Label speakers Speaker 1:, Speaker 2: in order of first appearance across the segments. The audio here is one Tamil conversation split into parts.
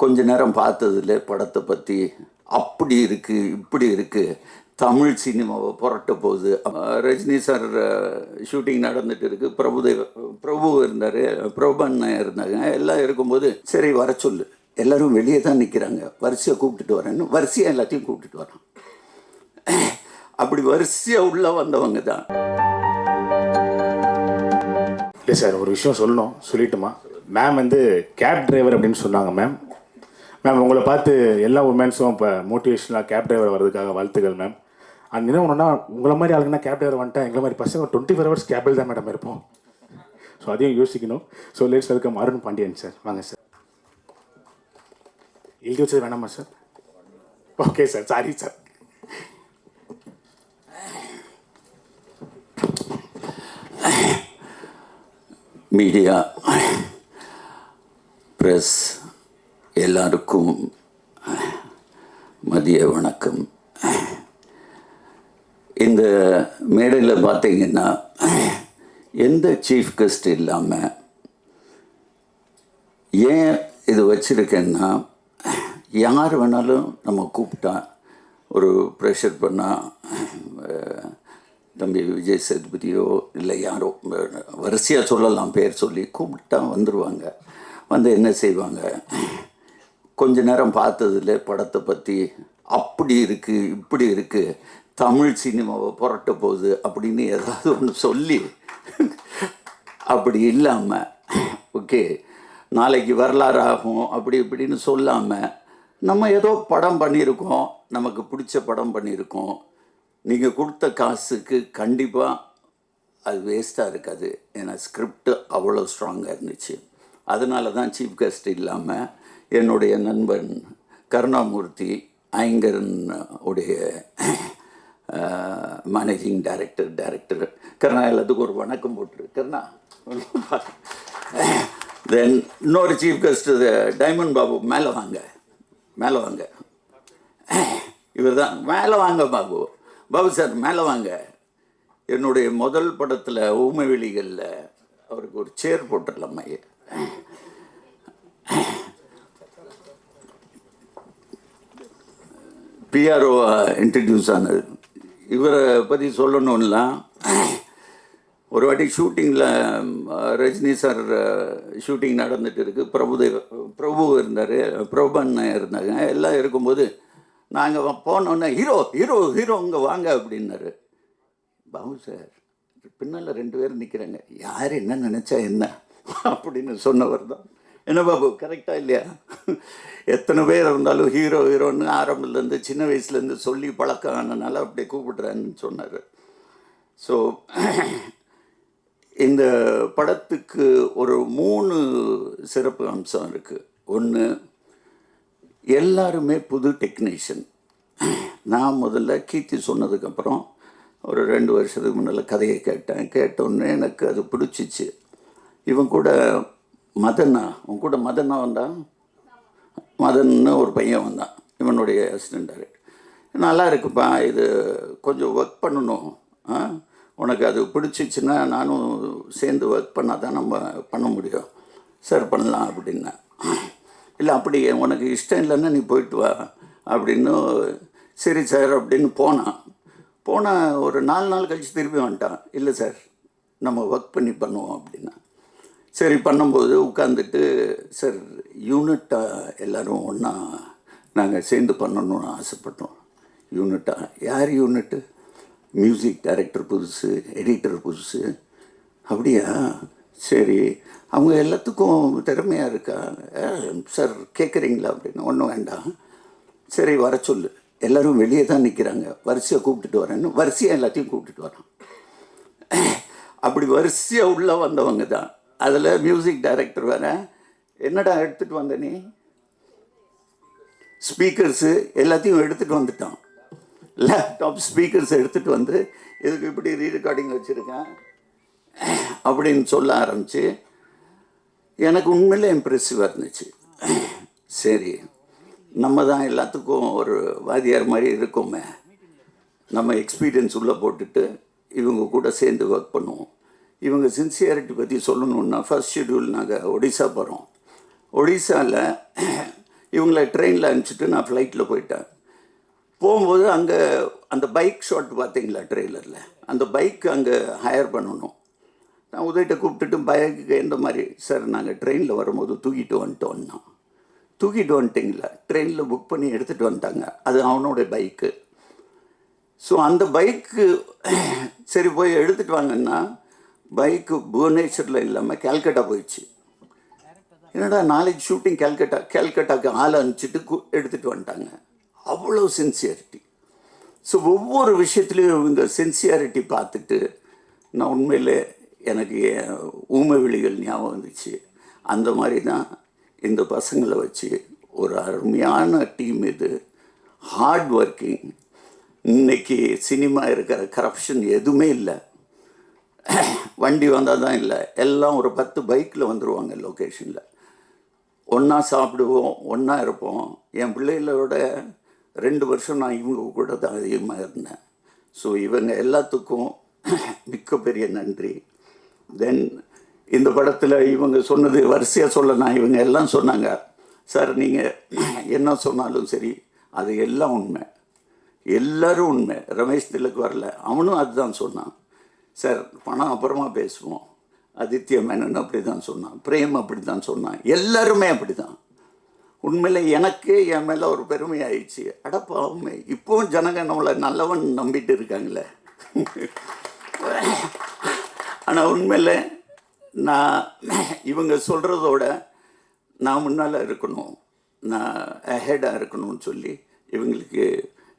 Speaker 1: கொஞ்ச நேரம் பார்த்ததில்ல படத்தை பற்றி அப்படி இருக்குது இப்படி இருக்குது தமிழ் சினிமாவை புரட்ட போகுது. ரஜினி சார் ஷூட்டிங் நடந்துட்டு இருக்கு, பிரபு இருந்தார், பிரபண்ணா இருந்தாங்க, எல்லாம் இருக்கும்போது சரி வர சொல்லு, எல்லோரும் வெளியே தான் நிற்கிறாங்க, வரிசையாக கூப்பிட்டுட்டு வரேன்னு வரிசையாக எல்லாத்தையும் கூப்பிட்டுட்டு வரோம். அப்படி வரிசையாக உள்ளே வந்தவங்க தான்.
Speaker 2: இல்லை சார், ஒரு விஷயம் சொல்லணும், சொல்லிட்டுமா? மேம் வந்து கேப் டிரைவர் அப்படின்னு சொன்னாங்க. மேம் உங்களை பார்த்து எல்லா உமன்ஸும் இப்போ மோட்டிவேஷனாக கேப் டிரைவர் வர்றதுக்காக வாழ்த்துக்கள் மேம். அண்ட் என்ன ஒன்றுனா, உங்களை மாதிரி ஆளுங்கன்னா கேப் டிரைவர் வந்துட்டா எங்களை மாதிரி பசங்க 24 hours கேபில் தான் மேடம் இருப்போம். ஸோ அதையும் யோசிக்கணும். So let's welcome Arun Pandian sir. வாங்க சார். எழுதி வச்சது வேணாமா sir? Okay sir, sorry sir.
Speaker 1: Media, press எல்லாருக்கும் மதிய வணக்கம். இந்த மேடையில் பார்த்தீங்கன்னா எந்த சீஃப் கெஸ்ட் இல்லாமல் ஏன் இது வச்சுருக்கேன்னா, யார் வேணாலும் நம்ம கூப்பிட்டா ஒரு ப்ரெஷர் பண்ணால் தம்பி விஜய் சேதுபதியோ இல்லை யாரோ வரிசையாக சொல்லலாம், பேர் சொல்லி கூப்பிட்டா வந்துடுவாங்க. வந்து என்ன செய்வாங்க, கொஞ்ச நேரம் பார்த்ததில்ல படத்தை பற்றி அப்படி இருக்குது இப்படி இருக்குது தமிழ் சினிமாவை புரட்ட போகுது அப்படின்னு ஏதாவது ஒன்று சொல்லி, அப்படி இல்லாமல் ஓகே நாளைக்கு வரலாறு ஆகும் அப்படி இப்படின்னு சொல்லாமல், நம்ம ஏதோ படம் பண்ணியிருக்கோம், நமக்கு பிடிச்ச படம் பண்ணியிருக்கோம், நீங்கள் கொடுத்த காசுக்கு கண்டிப்பாக அது வேஸ்ட்டாக இருக்காது. ஏன்னா ஸ்கிரிப்ட் அவ்வளோ ஸ்ட்ராங்காக இருந்துச்சு. அதனால தான் சீஃப் கெஸ்ட் இல்லாமல் என்னுடைய நண்பன் கருணாமூர்த்தி, ஐங்கரன் உடைய மேனேஜிங் டைரக்டர் கருணா, எல்லாத்துக்கும் ஒரு வணக்கம் போட்டுரு கருணா. தென் இன்னொரு சீஃப் கெஸ்ட் டைமண்ட் பாபு, மேலே வாங்க இவர் தான், மேலே வாங்க பாபு சார் மேலே வாங்க. என்னுடைய முதல் படத்தில் ஊமை வெளிகளில் அவருக்கு ஒரு சேர் போட்டுடலாம். பிஆர்ஓ இன்ட்ரடியூஸ் ஆனது. இவரை பற்றி சொல்லணும்னா, ஒரு வாட்டி ஷூட்டிங்கில் ரஜினி சார் ஷூட்டிங் நடந்துட்டு இருக்கு, பிரபு இருந்தார், பிரபண்ணா இருந்தாங்க, எல்லாம் இருக்கும்போது நாங்கள் போனோன்னே ஹீரோ இங்கே வாங்க அப்படின்னாரு. பாபு சார் பின்னால் 2 பேர் நிற்கிறாங்க, யார் என்ன நினச்சா என்ன அப்படின்னு சொன்னவர் தான். என்ன பாபு, கரெக்டாக இல்லையா? எத்தனை பேர் இருந்தாலும் ஹீரோன்னு ஆரம்பத்துலேருந்து சின்ன வயசுலேருந்து சொல்லி பழக்கம் ஆனதுனால அப்படியே கூப்பிடுறேன்னு சொன்னார். ஸோ இந்த படத்துக்கு ஒரு 3 சிறப்பு அம்சம் இருக்குது. ஒன்று, எல்லாருமே புது டெக்னீஷியன். நான் முதல்ல கீர்த்தி சொன்னதுக்கப்புறம் ஒரு 2 வருஷத்துக்கு முன்னால் கதையை கேட்டோன்னே எனக்கு அது பிடிச்சிச்சு. இவன் கூட மதனா வந்தான், மதன்னு ஒரு பையன் வந்தான், இவனுடைய அசிஸ்டன்ட் டைரக்டர். நல்லா இருக்குப்பா, இது கொஞ்சம் ஒர்க் பண்ணணும், உனக்கு அது பிடிச்சிச்சின்னா நானும் சேர்ந்து ஒர்க் பண்ணால் தான் நம்ம பண்ண முடியும், சார் பண்ணலாம் அப்படின்னா. இல்லை அப்படி உனக்கு இஷ்டம் இல்லைன்னா நீ போயிட்டு வா அப்படின்னு. சரி சார் அப்படின்னு போனால் ஒரு 4 நாள் கழித்து திருப்பி வந்துட்டான். இல்லை சார் நம்ம ஒர்க் பண்ணி பண்ணுவோம் அப்படின்னா. சரி பண்ணும்போது உட்காந்துட்டு, சார் யூனிட்டாக எல்லோரும் ஒன்றா நாங்கள் சேர்ந்து பண்ணணும்னு ஆசைப்பட்டோம். யூனிட்டாக? யார் யூனிட்டு? மியூசிக் டைரக்டர் புதுசு, எடிட்டர் புதுசு. அப்படியா? சரி, அவங்க எல்லாத்துக்கும் திறமையாக இருக்கா சார் கேட்குறீங்களா அப்படின்னு. ஒன்றும் வேண்டாம், சரி வர சொல்லு, எல்லோரும் வெளியே தான் நிற்கிறாங்க, வரிசையாக கூப்பிட்டுட்டு வரேன்னு வரிசையாக எல்லாத்தையும் கூப்பிட்டுட்டு வரோம். அப்படி வரிசையாக உள்ளே வந்தவங்க தான். அதில் மியூசிக் டைரக்டர் வேறு. என்னடா எடுத்துகிட்டு வந்த நீ? ஸ்பீக்கர்ஸு எல்லாத்தையும் எடுத்துகிட்டு வந்துட்டான். லேப்டாப் ஸ்பீக்கர்ஸ் எடுத்துகிட்டு வந்து இதுக்கு இப்படி ரீரெக்கார்டிங் வச்சுருக்கேன் அப்படின்னு சொல்ல ஆரம்பித்து எனக்கு உண்மையிலே இம்ப்ரெசிவாக இருந்துச்சு. சரி, நம்ம தான் எல்லாத்துக்கும் ஒரு வாத்தியார் மாதிரி இருக்கோமே, நம்ம எக்ஸ்பீரியன்ஸ் உள்ளே போட்டுட்டு இவங்க கூட சேர்ந்து ஒர்க் பண்ணுவோம். இவங்க சின்சியாரிட்டி பற்றி சொல்லணுன்னா, ஃபர்ஸ்ட் ஷெட்யூல் நாங்கள் ஒடிசா போகிறோம். ஒடிசாவில் இவங்கள ட்ரெயினில் அனுப்பிச்சிட்டு நான் ஃப்ளைட்டில் போயிட்டேன். போகும்போது அங்கே அந்த பைக் ஷாட் பார்த்தீங்களா ட்ரெய்லரில், அந்த பைக் அங்கே ஹையர் பண்ணணும். நான் உதயிட்ட கூப்பிட்டுட்டு பைக்கு எந்த மாதிரி, சார் நாங்கள் ட்ரெயினில் வரும்போது தூக்கிட்டு வந்துட்டோன்னா. தூக்கிட்டு வந்துட்டிங்களா? ட்ரெயினில் புக் பண்ணி எடுத்துகிட்டு வந்துட்டாங்க, அது அவனுடைய பைக்கு. ஸோ அந்த பைக்கு சரி போய் எடுத்துகிட்டு வாங்கன்னா பைக்கு புவனேஸ்வரில் இல்லாமல் கல்கட்டா போயிடுச்சு. என்னடா நாளைக்கு ஷூட்டிங் கல்கட்டாக்கு ஆள் அனுப்பிச்சிட்டு எடுத்துகிட்டு வந்துட்டாங்க. அவ்வளோ சின்சியாரிட்டி. ஸோ ஒவ்வொரு விஷயத்துலையும் இவங்க சின்சியாரிட்டி பார்த்துட்டு நான் உண்மையிலே எனக்கு ஊமை விழிகள் ஞாபகம் வந்துச்சு. அந்த மாதிரி தான் இந்த பசங்களை வச்சு ஒரு அருமையான டீம் இது. Hard working. இன்னைக்கு சினிமா இருக்கிற கரப்ஷன் எதுவுமே இல்லை. வண்டி வந்தால் தான் இல்லை, எல்லாம் ஒரு 10 பைக்கில் வந்துடுவாங்க லொக்கேஷனில். ஒன்றா சாப்பிடுவோம், ஒன்றா இருப்போம். என் பிள்ளைகளோட 2 வருஷம் நான் இவங்க கூட தான் அதிகமாக இருந்தேன். ஸோ இவங்க எல்லாத்துக்கும் மிக்க பெரிய நன்றி. தென் இந்த படத்தில் இவங்க சொன்னது வரிசையாக சொல்லலாம். இவங்க எல்லாம் சொன்னாங்க, சார் நீங்கள் என்ன சொன்னாலும் சரி அது எல்லாம் உண்மை, எல்லோரும் உண்மை. ரமேஷ் திலக் வரல, அவனும் அதுதான் சொன்னான். சார் பணம் அப்புறமா பேசுவோம். ஆதித்ய மேனன் அப்படி தான் சொன்னான், பிரேம் அப்படி தான் சொன்னான், எல்லாருமே அப்படி தான். உண்மையில் எனக்கு என் மேலே ஒரு பெருமை ஆயிடுச்சு. அடப்பாவுமே இப்போவும் ஜனங்க நம்மளை நல்லவன் நம்பிட்டு இருக்காங்களே. ஆனால் உண்மையில் நான் இவங்க சொல்கிறதோட நான் முன்னால் இருக்கணும், நான் அஹெடாக இருக்கணும்னு சொல்லி இவங்களுக்கு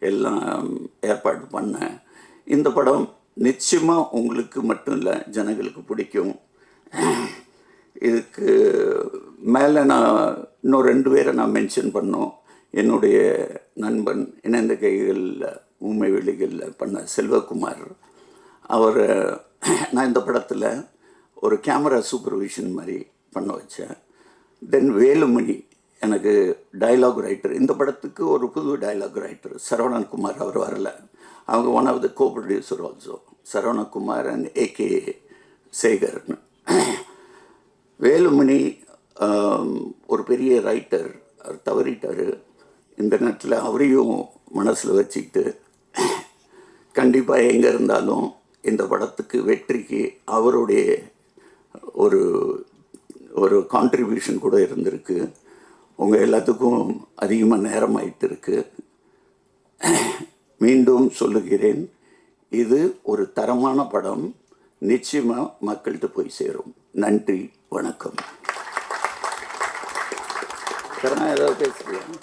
Speaker 1: எல்லாம் ஏற்பாடு பண்ணேன். இந்த படம் நிச்சயமாக உங்களுக்கு மட்டும் இல்லை, ஜனங்களுக்கு பிடிக்கும். இதுக்கு மேலே நான் இன்னும் 2 பேரை நான் மென்ஷன் பண்ணோம். என்னுடைய நண்பன் இணைந்த கைகளில் ஊமை வெளிகளில் பண்ண செல்வகுமார், அவர் நான் இந்த படத்தில் ஒரு கேமரா சூப்பர்விஷன் மாதிரி பண்ண வச்சேன். தென் வேலுமணி எனக்கு டைலாக் ரைட்டர், இந்த படத்துக்கு ஒரு புது டைலாக் ரைட்டர் சரவணன் குமார், அவர் வரல. அவங்க one of the co producer also, Saravanakumar and AK சேகர்னு. வேலுமணி ஒரு பெரிய ரைட்டர், அவர் தவறிட்டார். இந்த நேரத்தில் அவரையும் மனசில் வச்சுக்கிட்டு கண்டிப்பாக எங்கே இருந்தாலும் இந்த படத்துக்கு வெற்றிக்கு அவருடைய ஒரு ஒரு கான்ட்ரிபியூஷன் கூட இருந்திருக்கு. உங்கள் எல்லாத்துக்கும் அதிகமாக நேரம் ஆகிட்டு இருக்கு. மீண்டும் சொல்லுகிறேன், இது ஒரு தரமான படம், நிச்சயமாக மக்கள்கிட்ட போய் சேரும். நன்றி, வணக்கம். ஏதாவது பேசுகிறேன்.